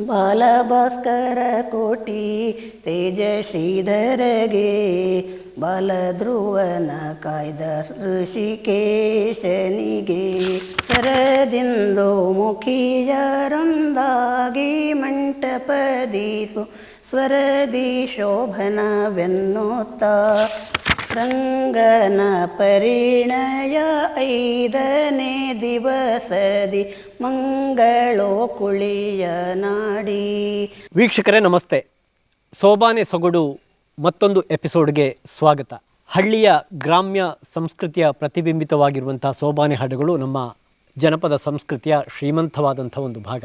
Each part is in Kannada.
ಬಾಲಭಾಸ್ಕರ ಕೋಟಿ ತೇಜ ಶ್ರೀಧರಗೆ ಬಾಲಧ್ರುವನ ಕಾಯ್ದ ಋಷಿಕೇಶನಿಗೆ ಶರದಿಂದು ಮುಖಿಯರೊಂದಾಗಿ ಮಂಟಪದೀಸು ಸ್ವರದಿ ಶೋಭನವೆನ್ನುತ್ತ ರಂಗನ ಪರಿಣಯ 5ನೇ ದಿವಸದಿ ಮಂಗಳೋ ಕುಳಿಯ ನಾಡಿ. ವೀಕ್ಷಕರೇ ನಮಸ್ತೆ. ಸೋಬಾನೆ ಸೊಗಡು ಮತ್ತೊಂದು ಎಪಿಸೋಡ್ಗೆ ಸ್ವಾಗತ. ಹಳ್ಳಿಯ ಗ್ರಾಮ್ಯ ಸಂಸ್ಕೃತಿಯ ಪ್ರತಿಬಿಂಬಿತವಾಗಿರುವಂಥ ಸೋಬಾನೆ ಹಾಡುಗಳು ನಮ್ಮ ಜನಪದ ಸಂಸ್ಕೃತಿಯ ಶ್ರೀಮಂತವಾದಂಥ ಒಂದು ಭಾಗ.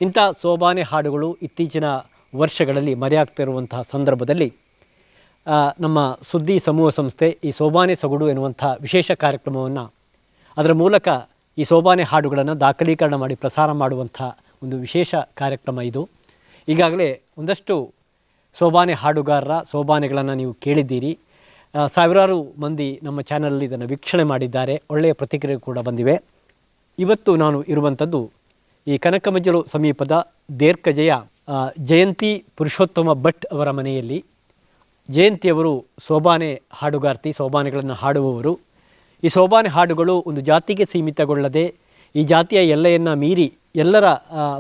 ಇಂಥ ಸೋಬಾನೆ ಹಾಡುಗಳು ಇತ್ತೀಚಿನ ವರ್ಷಗಳಲ್ಲಿ ಮರೆಯಾಗ್ತಿರುವಂತಹ ಸಂದರ್ಭದಲ್ಲಿ ನಮ್ಮ ಸುದ್ದಿ ಸಮೂಹ ಸಂಸ್ಥೆ ಈ ಸೋಬಾನೆ ಸೊಗಡು ಎನ್ನುವಂಥ ವಿಶೇಷ ಕಾರ್ಯಕ್ರಮವನ್ನು ಅದರ ಮೂಲಕ ಈ ಸೋಬಾನೆ ಹಾಡುಗಳನ್ನು ದಾಖಲೀಕರಣ ಮಾಡಿ ಪ್ರಸಾರ ಮಾಡುವಂಥ ಒಂದು ವಿಶೇಷ ಕಾರ್ಯಕ್ರಮ ಇದು. ಈಗಾಗಲೇ ಒಂದಷ್ಟು ಸೋಬಾನೆ ಹಾಡುಗಾರರ ಸೋಬಾನೆಗಳನ್ನು ನೀವು ಕೇಳಿದ್ದೀರಿ. ಸಾವಿರಾರು ಮಂದಿ ನಮ್ಮ ಚಾನಲಲ್ಲಿ ಇದನ್ನು ವೀಕ್ಷಣೆ ಮಾಡಿದ್ದಾರೆ. ಒಳ್ಳೆಯ ಪ್ರತಿಕ್ರಿಯೆ ಕೂಡ ಬಂದಿವೆ. ಇವತ್ತು ನಾನು ಇರುವಂಥದ್ದು ಈ ಕನಕಮಜ್ಜಲು ಸಮೀಪದ ದೇರ್ಕಜೆಯ ಜಯಂತಿ ಪುರುಷೋತ್ತಮ ಭಟ್ ಅವರ ಮನೆಯಲ್ಲಿ. ಜಯಂತಿಯವರು ಸೋಬಾನೆ ಹಾಡುಗಾರ್ತಿ, ಸೋಬಾನೆಗಳನ್ನು ಹಾಡುವವರು. ಈ ಸೋಬಾನೆ ಹಾಡುಗಳು ಒಂದು ಜಾತಿಗೆ ಸೀಮಿತಗೊಳ್ಳದೆ ಈ ಜಾತಿಯ ಎಲ್ಲೆಯನ್ನು ಮೀರಿ ಎಲ್ಲರ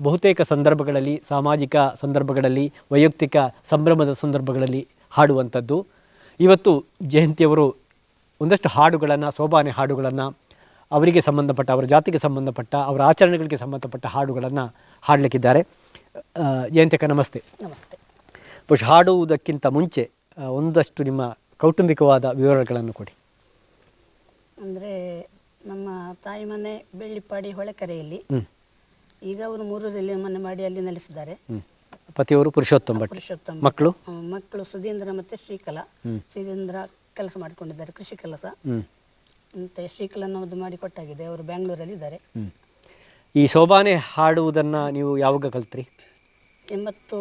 ಬಹುತೇಕ ಸಂದರ್ಭಗಳಲ್ಲಿ, ಸಾಮಾಜಿಕ ಸಂದರ್ಭಗಳಲ್ಲಿ, ವೈಯಕ್ತಿಕ ಸಂಭ್ರಮದ ಸಂದರ್ಭಗಳಲ್ಲಿ ಹಾಡುವಂಥದ್ದು. ಇವತ್ತು ಜಯಂತಿಯವರು ಒಂದಷ್ಟು ಹಾಡುಗಳನ್ನು, ಸೋಬಾನೆ ಹಾಡುಗಳನ್ನು, ಅವರಿಗೆ ಸಂಬಂಧಪಟ್ಟ, ಅವರ ಜಾತಿಗೆ ಸಂಬಂಧಪಟ್ಟ, ಅವರ ಆಚರಣೆಗಳಿಗೆ ಸಂಬಂಧಪಟ್ಟ ಹಾಡುಗಳನ್ನು ಹಾಡಲಿಕ್ಕಿದ್ದಾರೆ. ಜಯಂತಿಕ ನಮಸ್ತೆ. ನಮಸ್ತೆ. ಬಹುಶಃ ಹಾಡುವುದಕ್ಕಿಂತ ಮುಂಚೆ ಒಂದಷ್ಟು ನಿಮ್ಮ ಕೌಟುಂಬಿಕವಾದ ವಿವರಗಳನ್ನು ಕೊಡಿ. ಅಂದರೆ ನಮ್ಮ ತಾಯಿ ಮನೆ ಬೆಳ್ಳಿಪಾಡಿ ಹೊಳೆಕರೆಯಲ್ಲಿ. ಈಗ ಅವರು ಮೂರೂರಲ್ಲಿ ಮನೆ ಮಾಡಿ ಅಲ್ಲಿ ನೆಲೆಸಿದ್ದಾರೆ. ಪತಿಯವರು ಪುರುಷೋತ್ತಮ ಭಟ್. ಮಕ್ಕಳು ಮಕ್ಕಳು ಸುಧೀಂದ್ರ ಮತ್ತು ಶ್ರೀಕಲಾ. ಸುಧೀಂದ್ರ ಕೆಲಸ ಮಾಡಿಕೊಂಡಿದ್ದಾರೆ, ಕೃಷಿ ಕೆಲಸ. ಮತ್ತು ಶ್ರೀಕಲಾನದ್ದು ಮಾಡಿ ಕೊಟ್ಟಾಗಿದೆ. ಅವರು ಬ್ಯಾಂಗ್ಳೂರಲ್ಲಿ ಇದ್ದಾರೆ. ಈ ಸೋಬಾನೆ ಹಾಡುವುದನ್ನು ನೀವು ಯಾವಾಗ ಕಲ್ತ್ರಿ? 80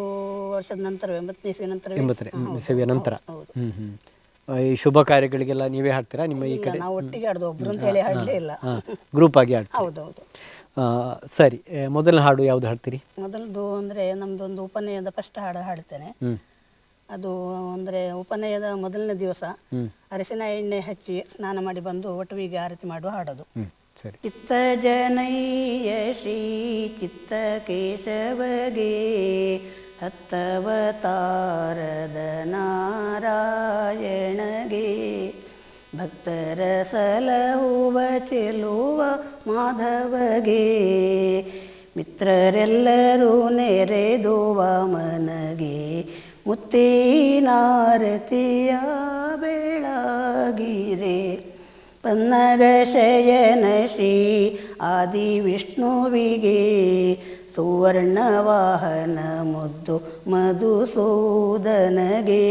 ವರ್ಷದ ನಂತರ, 80ನೇ ಇಸವಿಯ ನಂತರ. ಈ ಶುಭ ಕಾರ್ಯಗಳಿಗೆಲ್ಲ ನೀವೇ ಹಾಡ್ತೀರಾ? ನಿಮ್ಮ ಈ ಕಡೆ ನಾವು ಒಟ್ಟಿಗೆ ಹಾಡೋದು, ಒಬ್ರು ಅಂತ ಹೇಳಿ ಹಾಡಲೇ ಇಲ್ಲ, ಗ್ರೂಪ್ ಆಗಿ ಹಾಡ್ತೀರಾ? ಹೌದೌದು. ಸರಿ, ಮೊದಲನೇ ಹಾಡು ಯಾವುದು ಹಾಡ್ತೀರಿ? ಮೊದಲದು ಅಂದರೆ ನಮ್ದೊಂದು ಉಪನಯನದ ಫಸ್ಟ್ ಹಾಡು ಹಾಡ್ತೇನೆ. ಅದು ಅಂದರೆ ಉಪನಯನದ ಮೊದಲನೇ ದಿವಸ ಅರಿಶಿನ ಎಣ್ಣೆ ಹಚ್ಚಿ ಸ್ನಾನ ಮಾಡಿ ಬಂದು ಒಟುವಿಗೆ ಆರತಿ ಮಾಡುವ ಹಾಡೋದು. ಚಿತ್ತ ಜನಯ್ಯ ಶ್ರೀ ಚಿತ್ತ ಕೇಶವಗೆ ಹತ್ತವತಾರದ ನಾರಾಯಣಗೆ ಭಕ್ತರ ಸಲಹುವ ಚೆಲುವ ಮಾಧವಗೆ ಮಿತ್ರರೆಲ್ಲರೂ ನೆರೆದು ವಾಮನಗೆ ಮುತ್ತಿನಾರತಿಯ ಬೆಳಗಿರೆ ಪನ್ನಗ ಶಯನ ಶ್ರೀ ಆದಿ ವಿಷ್ಣುವಿಗೆ ಸುವರ್ಣ ವಾಹನ ಮುದ್ದು ಮಧುಸೂದನಗೆ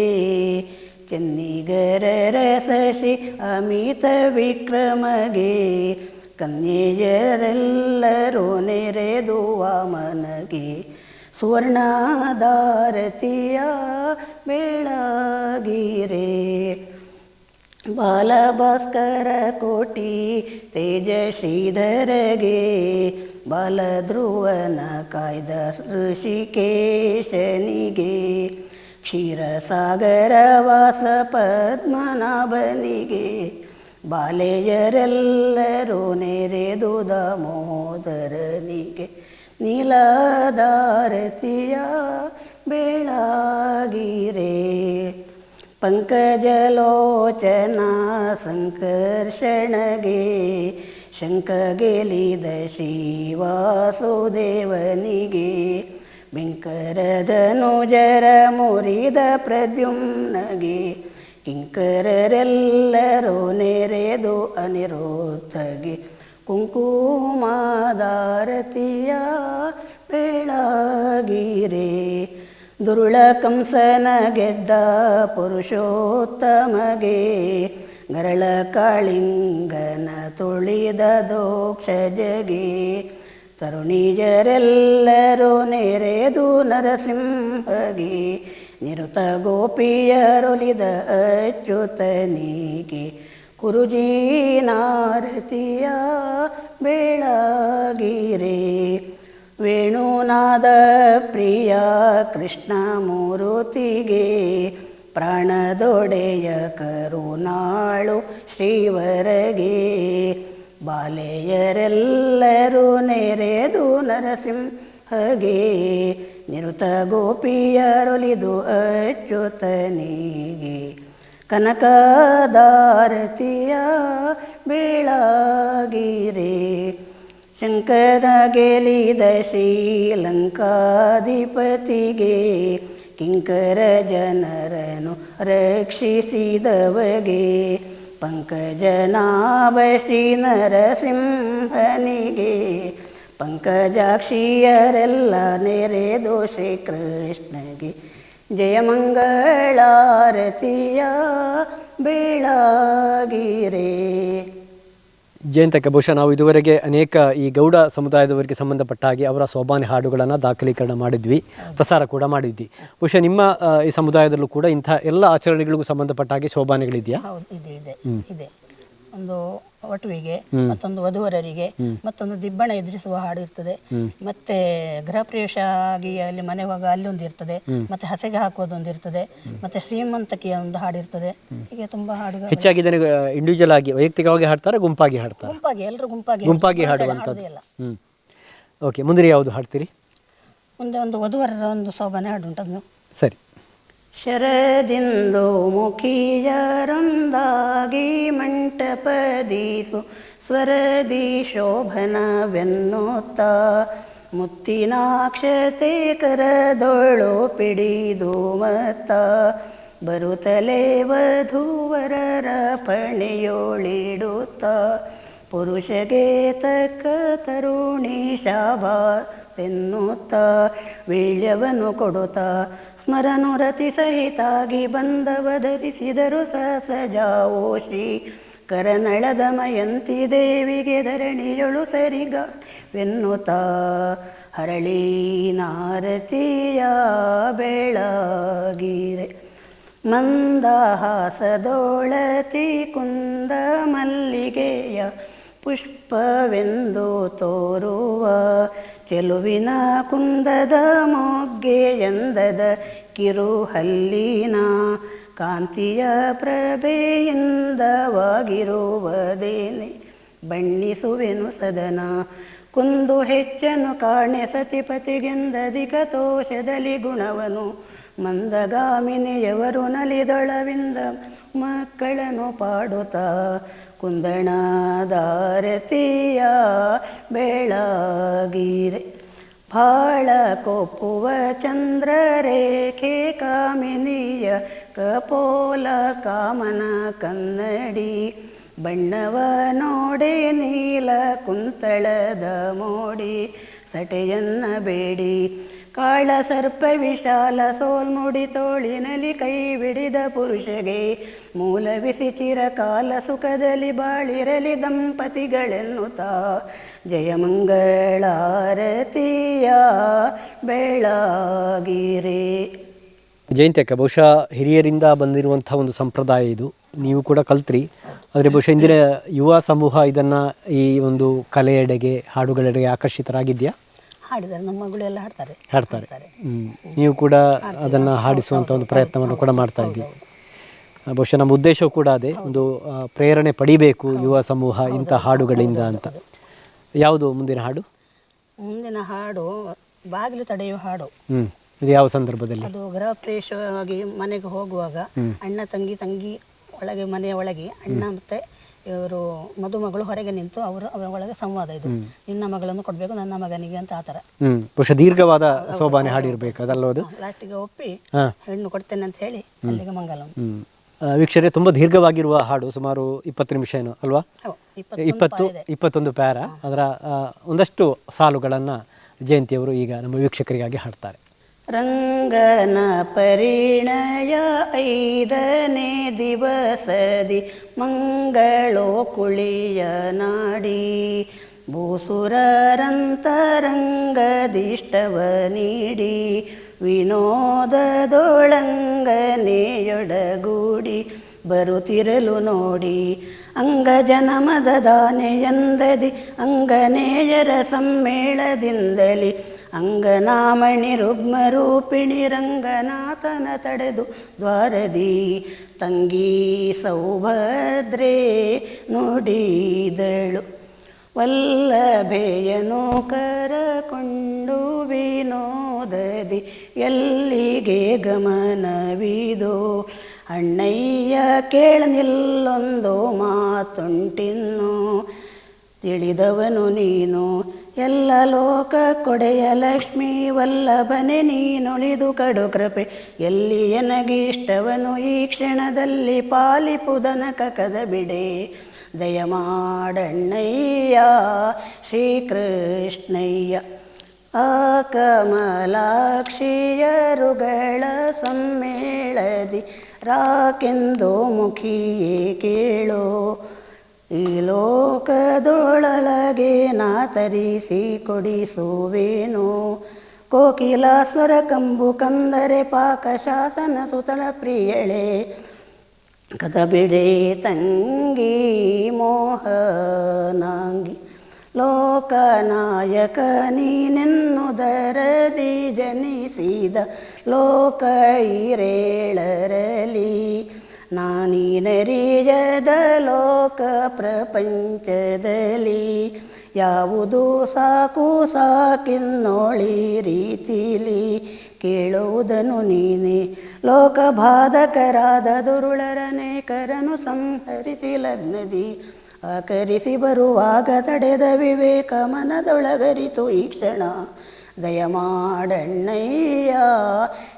ಚೆನ್ನಿಗರ ರಸ ಶ್ರೀ ಅಮಿತ ವಿಕ್ರಮಗೆ ಕನ್ಯೆಯರೆಲ್ಲರೂ ನೆರೆದು ವಾಮನಗೆ ಸುವರ್ಣದಾರತಿಯ ಬೆಳಗಿರೆ ಬಾಲಭಾಸ್ಕರ ಕೋಟಿ ತೇಜ ಶ್ರೀಧರಗೆ ಬಾಲಧ್ರುವನ ಕಾಯ್ದ ಋಷಿಕೇಶನಿಗೆ ಕ್ಷೀರಸಾಗರ ವಾಸ ಪದ್ಮನಾಭನಿಗೆ ಬಾಲೆಯರೆಲ್ಲರೂ ನೆರೆದು ದಾಮೋದರನಿಗೆ ನೀಲದಾರತಿಯ ಬೆಳಗಿರೆ ಪಂಕಜಲೋಚನ ಸಂಕರ್ಷಣಗೆ ಶಂಕ ಗೆಲಿದ ಶ್ರೀವಾಸುದೇವನಿಗೆ ಬೆಂಕರಧನುಜರ ಮುರಿದ ಪ್ರದ್ಯುಮ್ನಗೆ ಕಿಂಕರರೆಲ್ಲರೂ ನೆರೆದು ಅನಿರುದ್ಧಗೆ ಕುಂಕುಮಾದಾರತಿಯ ಬೆಳಗಿರೆ ದುರುಳ ಕಂಸನ ಗೆದ್ದ ಪುರುಷೋತ್ತಮಗೆ ಗರಳ ಕಾಳಿಂಗನ ತುಳಿದ ದೋಕ್ಷಜಗೆ ತರುಣಿಯರೆಲ್ಲರೂ ನೆರೆದು ನರಸಿಂಹಗೆ ನಿರುತ ಗೋಪಿಯರೊಲಿದ ಅಚ್ಯುತನಿಗೆ ಕುರುಜೀನಾರತಿಯ ಬೆಳಗಿರೆ ವೇಣುನಾದ ಪ್ರಿಯ ಕೃಷ್ಣಮೂರುತಿಗೆ ಪ್ರಾಣದೊಡೆಯ ಕರುನಾಳು ಶ್ರೀವರಗೆ ಬಾಲೆಯರೆಲ್ಲರೂ ನೆರೆದು ನರಸಿಂಹಗೆ ನಿರುತ ಗೋಪಿಯರೊಲಿದು ಅಚ್ಯುತನಿಗೆ ಕನಕದಾರತಿಯ ಬೆಳಗಿರೆ ಶಂಕರ ಗೆಲಿದ ಶ್ರೀಲಂಕಾಧಿಪತಿಗೆ ಕಿಂಕರ ಜನರನ್ನು ರಕ್ಷಿಸಿದವಗೆ ಪಂಕಜನಾಭ ಶ್ರೀ ನರಸಿಂಹನಿಗೆ ಪಂಕಜಾಕ್ಷಿಯರೆಲ್ಲ ನೆರೆದು ಶ್ರೀಕೃಷ್ಣಗೆ ಜಯಮಂಗಳಾರತಿಯ ಬೆಳಗಿರೆ. ಜಯಂತಕ್ಕೆ ಬಹುಶಃ ನಾವು ಇದುವರೆಗೆ ಅನೇಕ ಈ ಗೌಡ ಸಮುದಾಯದವರಿಗೆ ಸಂಬಂಧಪಟ್ಟ ಹಾಗೆ ಅವರ ಸೋಬಾನೆ ಹಾಡುಗಳನ್ನು ದಾಖಲೀಕರಣ ಮಾಡಿದ್ವಿ, ಪ್ರಸಾರ ಕೂಡ ಮಾಡಿದ್ವಿ. ಬಹುಶಃ ನಿಮ್ಮ ಈ ಸಮುದಾಯದಲ್ಲೂ ಕೂಡ ಇಂಥ ಎಲ್ಲ ಆಚರಣೆಗಳಿಗೂ ಸಂಬಂಧಪಟ್ಟ ಹಾಗೆ ಶೋಭಾನೆಗಳಿದೆಯಾ? ಹೌದು, ಇದೆ ಇದೆ ಇದೆ. ಒಂದು ವಟುವಿಗೆ, ಮತ್ತೊಂದು ವಧುವರರಿಗೆ, ಮತ್ತೊಂದು ದಿಬ್ಬಣ ಎದುರಿಸುವ ಹಾಡು ಇರ್ತದೆ, ಮತ್ತೆ ಗೃಹ ಪ್ರವೇಶ ಆಗಿ ಅಲ್ಲಿ ಮನೆ ಹೋಗ ಅಲ್ಲಿ ಒಂದು ಇರ್ತದೆ, ಮತ್ತೆ ಹಸೆಗೆ ಹಾಕುವುದೊಂದು ಇರ್ತದೆ, ಮತ್ತೆ ಶ್ರೀಮಂತಕ್ಕೆ ಒಂದು ಹಾಡು ಇರ್ತದೆ. ಹೀಗೆ ತುಂಬಾ ಹಾಡುಗಳು. ಹೆಚ್ಚಾಗಿ ಇಂಡಿವಿಜುವಲ್ ಆಗಿ ವೈಯಕ್ತಿಕವಾಗಿ ಹಾಡ್ತಾರೆ, ಗುಂಪಾಗಿ ಹಾಡ್ತಾರೆ? ಗುಂಪಾಗಿ, ಎಲ್ಲರೂ ಗುಂಪಾಗಿ ಹಾಡುವಂಥದ್ದು. ಓಕೆ, ಮುಂದೆ ಯಾವುದು ಹಾಡ್ತೀರಿ? ಮುಂದೆ ಒಂದು ವಧುವರರ ಒಂದು ಸೋಬಾನೆ ಹಾಡು ಉಂಟು. ಸರಿ. ಶರದಿಂದು ಮುಖಿಯರೊಂದಾಗಿ ಮಂಟಪದೀಸು ಸ್ವರದಿ ಶೋಭನವೆನ್ನುತ್ತ ಮುತ್ತಿನಾಕ್ಷತೆ ಕರದೊಳು ಪಿಡಿದು ಮತ್ತ ಬರುತ್ತಲೇ ವಧೂವರರ ಪಣೆಯೋಳಿಡುತ್ತ ಪುರುಷಗೆ ತಕ್ಕ ತರುಣಿ ಶಾಬಾಸೆನ್ನುತ್ತ ವೀಳ್ಯವನ್ನು ಕೊಡುತ್ತ ಸ್ಮರನುರತಿ ಸಹಿತಾಗಿ ಬಂದವ ಧರಿಸಿದರು ಸಹಸಜಾವೋಷಿ ಕರನಳದ ಮಯಂತಿ ದೇವಿಗೆ ಧರಣಿಯೊಳು ಸರಿಗವೆನ್ನುತ್ತ ಹರಳಿ ನಾರತಿಯ ಬೆಳಗಿರೆ ಮಂದಹಾಸದೋಳತಿ ಕುಂದ ಮಲ್ಲಿಗೆಯ ಪುಷ್ಪವೆಂದು ತೋರುವ ಚೆಲುವಿನ ಕುಂದದ ಮೊಗ್ಗೆ ಎಂದದ ಕಿರುಹಲ್ಲಿನ ಕಾಂತಿಯ ಪ್ರಭೆಯಿಂದವಾಗಿರುವುದೇನೆ ಬಣ್ಣಿಸುವೆನು ಸದನ ಕುಂದು ಹೆಚ್ಚನು ಕಾಣೆ ಸತಿಪತಿಗೆಂದಧಿಕ ತೋಷದಲ್ಲಿ ಗುಣವನು ಮಂದಗಾಮಿನಿಯವರು ನಲಿದೊಳವಿಂದ ಮಕ್ಕಳನ್ನು ಪಾಡುತ್ತಾ ಕುಂದಣದಾರತಿಯ ಬೆಳಗಿರೆ ಭಾಳ ಕೊಪ್ಪುವ ಚಂದ್ರರೇಖೆ ಕಾಮಿನಿಯ ಕಪೋಲ ಕಾಮನ ಕನ್ನಡಿ ಬಣ್ಣವ ನೋಡೆ ನೀಲ ಕುಂತಳದ ಮೋಡಿ ಸಟೆಯನ್ನ ಬೇಡಿ ಕಾಳ ಸರ್ಪ ವಿಶಾಲ ಸೋಲ್ಮುಡಿ ತೋಳಿನಲ್ಲಿ ಕೈ ಬಿಡಿದ ಪುರುಷಗೆ ಮೂಲವಿಸಿ ಚಿರಕಾಲ ಸುಖದಲ್ಲಿ ಬಾಳಿರಲಿ ದಂಪತಿಗಳೆನ್ನುತ್ತಾ ಜಯಮಂಗಳಾರತಿಯ ಬೆಳಗಿರೆ. ಜಯಂತಿ ಅಕ್ಕ, ಬಹುಶಃ ಹಿರಿಯರಿಂದ ಬಂದಿರುವಂಥ ಒಂದು ಸಂಪ್ರದಾಯ ಇದು, ನೀವು ಕೂಡ ಕಲ್ತ್ರಿ. ಆದರೆ ಬಹುಶಃ ಇಂದಿನ ಯುವ ಸಮೂಹ ಇದನ್ನು ಈ ಒಂದು ಕಲೆಯೆಡೆಗೆ ಹಾಡುಗಳೆಡೆಗೆ ಆಕರ್ಷಿತರಾಗಿದೆಯಾ? ಹಾಡಿದ್ದಾರೆ, ನಮ್ಮ ಮಗಳು ಎಲ್ಲ ಹಾಡ್ತಾರೆ. ನೀವು ಕೂಡ ಅದನ್ನು ಹಾಡಿಸುವಂಥ ಒಂದು ಪ್ರಯತ್ನವನ್ನು ಕೂಡ ಮಾಡ್ತಾ ಇದ್ದೀವಿ. ಬಹುಶಃ ನಮ್ಮ ಉದ್ದೇಶ ಕೂಡ ಅದೇ, ಒಂದು ಪ್ರೇರಣೆ ಪಡಿಬೇಕು ಯುವ ಸಮೂಹ ಇಂಥ ಹಾಡುಗಳಿಂದ ಅಂತ. ಯಾವುದು ಮುಂದಿನ ಹಾಡು? ಮುಂದಿನ ಹಾಡು ಬಾಗಿಲು ತಡೆಯುವ ಹಾಡು. ಇದು ಯಾವ ಸಂದರ್ಭದಲ್ಲಿ? ಅದು ಗೃಹ ಪ್ರವೇಶವಾಗಿ ಮನೆಗೆ ಹೋಗುವಾಗ ಅಣ್ಣ ತಂಗಿ ಒಳಗೆ, ಮನೆಯ ಒಳಗೆ ಅಣ್ಣ ಮತ್ತೆ ಇವರು ಮದುಮಗಳು ಹೊರಗೆ ನಿಂತು ಅವರ ಒಳಗೆ ಸಂವಾದ, ಇದು ನಿನ್ನ ಮಗಳನ್ನು ಕೊಡ್ಬೇಕು ನನ್ನ ಮಗನಿಗೆ ಅಂತ ಆತರ. ಬಹುಶಃ ದೀರ್ಘವಾದ ಸೋಬಾನೆ ಹಾಡಿರ್ಬೇಕು ಅದಲ್ಲೋದು. ಲಾಸ್ಟಿಗೆ ಒಪ್ಪಿ ಹೆಣ್ಣು ಕೊಡ್ತೇನೆ ಅಂತ ಹೇಳಿ ಅಲ್ಲಿಗೆ ಮಂಗಲ. ವೀಕ್ಷರೇ, ತುಂಬಾ ದೀರ್ಘವಾಗಿರುವ ಹಾಡು, ಸುಮಾರು 20 ನಿಮಿಷ ಏನು ಅಲ್ವಾ? 21 ಪ್ಯಾರ. ಅದರ ಒಂದಷ್ಟು ಸಾಲುಗಳನ್ನ ಜಯಂತಿಯವರು ಈಗ ನಮ್ಮ ವೀಕ್ಷಕರಿಗಾಗಿ ಹಾಡ್ತಾರೆ. ರಂಗನ ಪರಿಣಯ 5ನೇ ದಿವಸದಿ ಮಂಗಳೋ ಕುಳಿಯ ನಾಡಿ ಭೂಸುರರಂತರಂಗದಿಷ್ಟವ ನೀಡಿ ವಿನೋದದೊಳಂಗನೆಯೊಡಗೂಡಿ ಬರುತ್ತಿರಲು ನೋಡಿ. ಅಂಗಜನಮದ ದಾನೆಯಂದದಿ ಅಂಗನೇಯರ ಸಮ್ಮೇಳದಿಂದಲಿ ಅಂಗನಾಮಣಿ ರುಗ್ಮರೂಪಿಣಿ ರಂಗನಾಥನ ತಡೆದು ದ್ವಾರದಿ ತಂಗಿ ಸೌಭದ್ರೆ ನುಡಿದಳು. ವಲ್ಲಭೆಯನು ಕರಕೊಂಡು ವಿನೋದದಿ ಎಲ್ಲಿಗೆ ಗಮನವಿದೋ. ಅಣ್ಣಯ್ಯ ಕೇಳನಿಲ್ಲೊಂದು ಮಾತುಂಟಿನ್ನು ತಿಳಿದವನು ನೀನು. ಎಲ್ಲ ಲೋಕ ಕೊಡೆಯ ಲಕ್ಷ್ಮೀ ವಲ್ಲಭನೆ ನೀನುಳಿದು ಕಡು ಕೃಪೆ ಎಲ್ಲಿ ಎನಗಿಷ್ಟವನು ಈ ಕ್ಷಣದಲ್ಲಿ ಪಾಲಿಪುದನಕ ಕದ ಬಿಡೆ. ದಯಮಾಡಣ್ಣಯ್ಯ ಶ್ರೀಕೃಷ್ಣಯ್ಯ. ಆ ಕಮಲಾಕ್ಷಿಯರುಗಳ ಸಮ್ಮೇಳದಿ ರಾಕೆಂದು ಮುಖಿಯೇ ಕೇಳೋ. ಈ ಲೋಕದೊಳಗೆ ನಾ ತರಿಸಿ ಕೊಡಿಸುವೇನು. ಕೋಕಿಲಾಸ್ವರ ಕಂಬು ಕಂದರೆ ಪಾಕಶಾಸನ ಸುತಳ ಪ್ರಿಯಳೆ ಕದ ಬಿಡೆ ತಂಗಿ ಮೋಹನಾಂಗಿ. ಲೋಕನಾಯಕ ನೀನೆನ್ನುದರದಿ ಜನಿಸಿದ ಲೋಕ ಇರೇಳರಲಿ. ನಾನೀನರಿಯದ ಲೋಕ ಪ್ರಪಂಚದಲ್ಲಿ ಯಾವುದು ಸಾಕು ಸಾಕಿನ್ನೋಳಿ ರೀತಿಲಿ ಕೇಳುವುದನು ನೀನೆ. ಲೋಕಬಾಧಕರಾದ ದುರುಳರನೇಕರನು ಸಂಹರಿಸಿ ಲಗ್ನದಿ ಆಕರಿಸಿ ಬರುವಾಗ ತಡೆದ ವಿವೇಕ ಮನದೊಳಗರಿತು ಈ ಕ್ಷಣ. ದಯಮಾಡಣ್ಣಯ್ಯ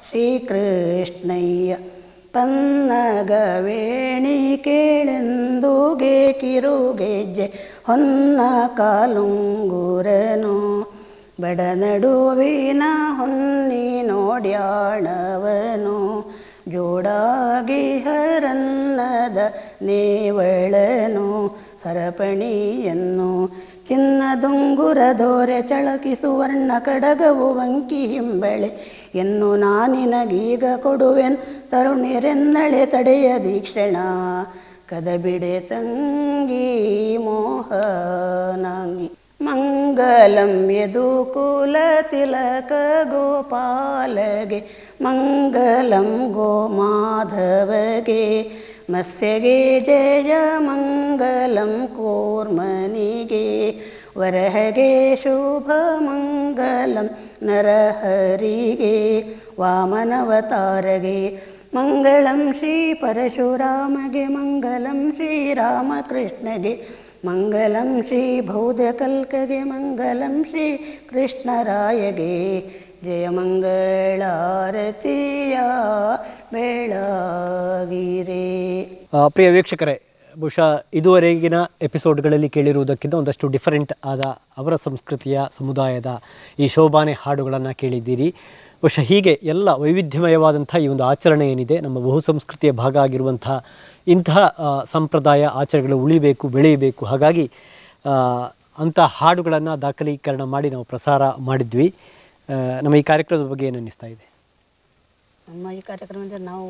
ಶ್ರೀಕೃಷ್ಣಯ್ಯ. ಪನ್ನಗವೇಣಿ ಕೇಳೆಂದುಗೆ ಕಿರುಗೆಜ್ಜೆ ಹೊನ್ನ ಕಾಲುಂಗುರನು ಬಡನಡುವಿನ ಹೊನ್ನಿ ನೋಡ್ಯಾಣವನು. ಜೋಡಾಗಿ ಹರನ್ನದ ನೇವಳನು ಸರಪಣಿಯನ್ನು ಚಿನ್ನದುಂಗುರ ದೋರೆ ಚಳಕಿ ಸುವರ್ಣ ಕಡಗವು ವಂಕಿ ಹಿಂಬಳೆ ಎನ್ನು ನಾನಿನಗೀಗ ಕೊಡುವೆನು ತರುಣಿರೆನ್ನಳೆ ತಡೆಯ ದೀಕ್ಷಣ. ಕದಬಿಡೆ ತಂಗಿ ಮೋಹನಾಂಗಿ. ಮಂಗಲಂ ಯದುಕುಲ ತಿಲಕ ಗೋಪಾಲಗೆ ಮಂಗಲಂ ಗೋ ಮಾಧವಗೆ ಮತ್ಸ್ಯಗೆ ಜಯ ಮಂಗಲಂ ಕೂರ್ಮನಿಗೆ ವರಹಗೆ ಶುಭ ಮಂಗಲಂ ನರಹರಿಗೆ ವಾಮನವತಾರಗೆ ಮಂಗಳಂ ಶ್ರೀ ಪರಶುರಾಮಗೆ ಮಂಗಲಂ ಶ್ರೀರಾಮಕೃಷ್ಣಗೆ ಮಂಗಲಂ ಶ್ರೀ ಬೌದ್ಧಕಲ್ಕಗೆ ಮಂಗಲಂ ಶ್ರೀ ಕೃಷ್ಣರಾಯಗೆ. ಜಯ ಮಂಗಳಾರತಿಯ ಬೆಳಗಿರೆ. ಪ್ರಿಯ ವೀಕ್ಷಕರೇ, ಬಹುಶಃ ಇದುವರೆಗಿನ ಎಪಿಸೋಡ್ಗಳಲ್ಲಿ ಕೇಳಿರುವುದಕ್ಕಿಂತ ಒಂದಷ್ಟು ಡಿಫರೆಂಟ್ ಆದ ಅವರ ಸಂಸ್ಕೃತಿಯ ಸಮುದಾಯದ ಈ ಶೋಭಾನೆ ಹಾಡುಗಳನ್ನು ಕೇಳಿದ್ದೀರಿ. ಬಹುಶಃ ಹೀಗೆ ಎಲ್ಲ ವೈವಿಧ್ಯಮಯವಾದಂಥ ಈ ಒಂದು ಆಚರಣೆ ಏನಿದೆ, ನಮ್ಮ ಬಹುಸಂಸ್ಕೃತಿಯ ಭಾಗ ಆಗಿರುವಂಥ ಇಂತಹ ಸಂಪ್ರದಾಯ ಆಚರಣೆಗಳು ಉಳಿಬೇಕು, ಬೆಳೆಯಬೇಕು. ಹಾಗಾಗಿ ಅಂಥ ಹಾಡುಗಳನ್ನು ದಾಖಲೀಕರಣ ಮಾಡಿ ನಾವು ಪ್ರಸಾರ ಮಾಡಿದ್ವಿ. ನಮ್ಮ ಈ ಕಾರ್ಯಕ್ರಮದ ಬಗ್ಗೆ ಏನು ಅನ್ನಿಸ್ತಾ ಇದೆ? ನಮ್ಮ ಈ ಕಾರ್ಯಕ್ರಮದಲ್ಲಿ ನಾವು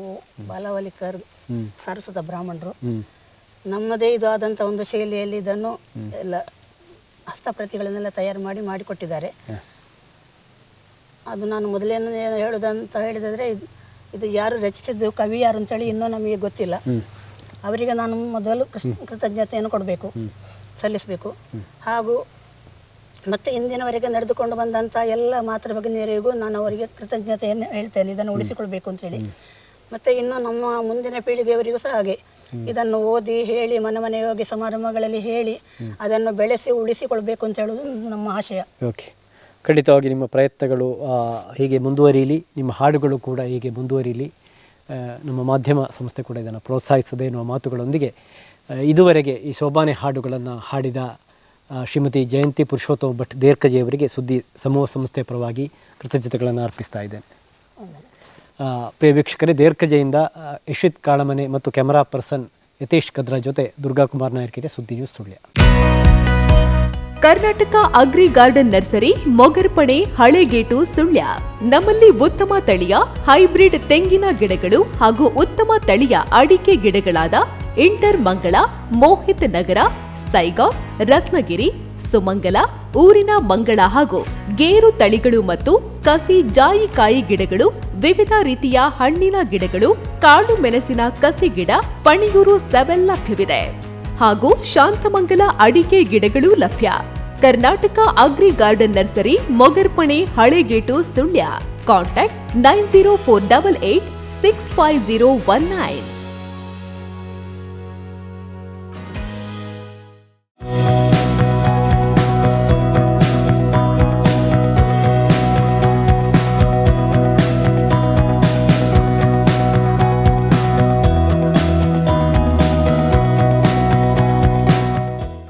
ಬಾಲವಲಿಕರ್ ಸಾರಸ್ವತ ಬ್ರಾಹ್ಮಣರು ನಮ್ಮದೇ ಇದು ಆದಂಥ ಒಂದು ಶೈಲಿಯಲ್ಲಿ ಇದನ್ನು ಎಲ್ಲ ಹಸ್ತಪ್ರತಿಗಳನ್ನೆಲ್ಲ ತಯಾರು ಮಾಡಿಕೊಟ್ಟಿದ್ದಾರೆ. ಅದು ನಾನು ಮೊದಲೇನು ಹೇಳೋದಂತ ಹೇಳಿದರೆ, ಇದು ಯಾರು ರಚಿಸಿದ್ದು, ಕವಿ ಯಾರು ಅಂತೇಳಿ ಇನ್ನೂ ನಮಗೆ ಗೊತ್ತಿಲ್ಲ. ಅವರಿಗೆ ನಾನು ಮೊದಲು ಕೃತಜ್ಞತೆಯನ್ನು ಕೊಡಬೇಕು, ಸಲ್ಲಿಸಬೇಕು. ಹಾಗೂ ಮತ್ತು ಇಂದಿನವರೆಗೆ ನಡೆದುಕೊಂಡು ಬಂದಂಥ ಎಲ್ಲ ಮಾತೃಭಗಿನಿಯರಿಗೂ ನಾನು ಅವರಿಗೆ ಕೃತಜ್ಞತೆಯನ್ನು ಹೇಳ್ತೇನೆ, ಇದನ್ನು ಉಳಿಸಿಕೊಳ್ಬೇಕು ಅಂತೇಳಿ. ಮತ್ತು ಇನ್ನು ನಮ್ಮ ಮುಂದಿನ ಪೀಳಿಗೆಯವರಿಗೂ ಸಹ ಹಾಗೆ ಇದನ್ನು ಓದಿ ಹೇಳಿ ಮನೆ ಹೋಗಿ ಸಮಾರಂಭಗಳಲ್ಲಿ ಹೇಳಿ ಅದನ್ನು ಬೆಳೆಸಿ ಉಳಿಸಿಕೊಳ್ಬೇಕು ಅಂತ ಹೇಳೋದು ನಮ್ಮ ಆಶಯ. ಓಕೆ, ಖಂಡಿತವಾಗಿ ನಿಮ್ಮ ಪ್ರಯತ್ನಗಳು ಹೀಗೆ ಮುಂದುವರಿಯಲಿ, ನಿಮ್ಮ ಹಾಡುಗಳು ಕೂಡ ಹೀಗೆ ಮುಂದುವರಿಯಲಿ. ನಮ್ಮ ಮಾಧ್ಯಮ ಸಂಸ್ಥೆ ಕೂಡ ಇದನ್ನು ಪ್ರೋತ್ಸಾಹಿಸದೆ ಎನ್ನುವ ಮಾತುಗಳೊಂದಿಗೆ ಇದುವರೆಗೆ ಈ ಶೋಭಾನೆ ಹಾಡುಗಳನ್ನು ಹಾಡಿದ ಶ್ರೀಮತಿ ಜಯಂತಿ ಪುರುಷೋತ್ತಮ ಭಟ್ ದೇರ್ಕಜೆಯವರಿಗೆ ಸುದ್ದಿ ಸಮೂಹ ಸಂಸ್ಥೆ ಪರವಾಗಿ ಕೃತಜ್ಞತೆಗಳನ್ನು ಅರ್ಪಿಸ್ತಾ ಇದ್ದೇನೆ. ಪ್ರಿಯ ವೀಕ್ಷಕರೇ, ದೇರ್ಕಜೆಯಿಂದ ಯಶಿತ್ ಕಾಳಮನೆ ಮತ್ತು ಕ್ಯಾಮರಾ ಪರ್ಸನ್ ಯತೇಶ್ ಕದ್ರಾ ಜೊತೆ ದುರ್ಗಾಕುಮಾರ್ ನಾಯರ್ಕೆರೆ, ಸುದ್ದಿ news Sullia. Karnataka agri garden nursery, Mogarpane, Halegate, Sullia. ನಮ್ಮಲ್ಲಿ ಉತ್ತಮ ತಳಿಯ ಹೈಬ್ರಿಡ್ ತೆಂಗಿನ ಗಿಡಗಳು ಹಾಗೂ ಉತ್ತಮ ತಳಿಯ ಅಡಿಕೆ ಗಿಡಗಳಾದ ಇಂಟರ್ ಮಂಗಳ, ಮೋಹಿತ್ ನಗರ, ಸೈಗಾವ್, ರತ್ನಗಿರಿ, ಸುಮಂಗಲ, ಊರಿನ ಮಂಗಳ ಹಾಗೂ ಗೇರು ತಳಿಗಳು ಮತ್ತು ಕಸಿ ಜಾಯಿಕಾಯಿ ಗಿಡಗಳು, ವಿವಿಧ ರೀತಿಯ ಹಣ್ಣಿನ ಗಿಡಗಳು, ಕಾಳು ಮೆಣಸಿನ ಕಸಿ ಗಿಡ, ಪಣಿಯೂರು 7 ಲಭ್ಯವಿದೆ ಹಾಗೂ ಶಾಂತಮಂಗಲ ಅಡಿಕೆ ಗಿಡಗಳು ಲಭ್ಯ. Karnataka agri garden nursery, Mogarpane, Halegate, Sullia. Contact 9048865019.